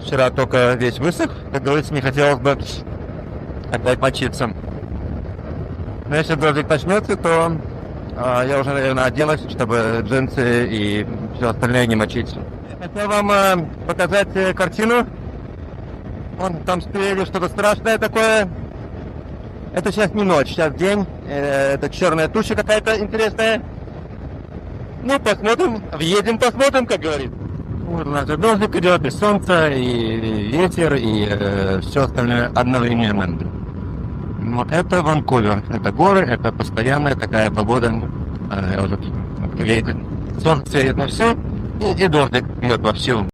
Вчера только весь высох, как говорится, не хотелось бы опять мочиться. Но если дождик начнется, то я уже, наверное, оделась, чтобы джинсы и все остальное не мочить. Хотел вам показать картину. Вон там спереди что-то страшное такое. Это сейчас не ночь, сейчас день. Это черная туча какая-то интересная. Ну, посмотрим, въедем, посмотрим, как говорится. Вот у нас и дождик идет, и солнце, и ветер, и все остальное одновременно. Вот это Ванкувер. Это горы, это постоянная такая погода. Уже солнце светит на все, и дождик идет вовсю.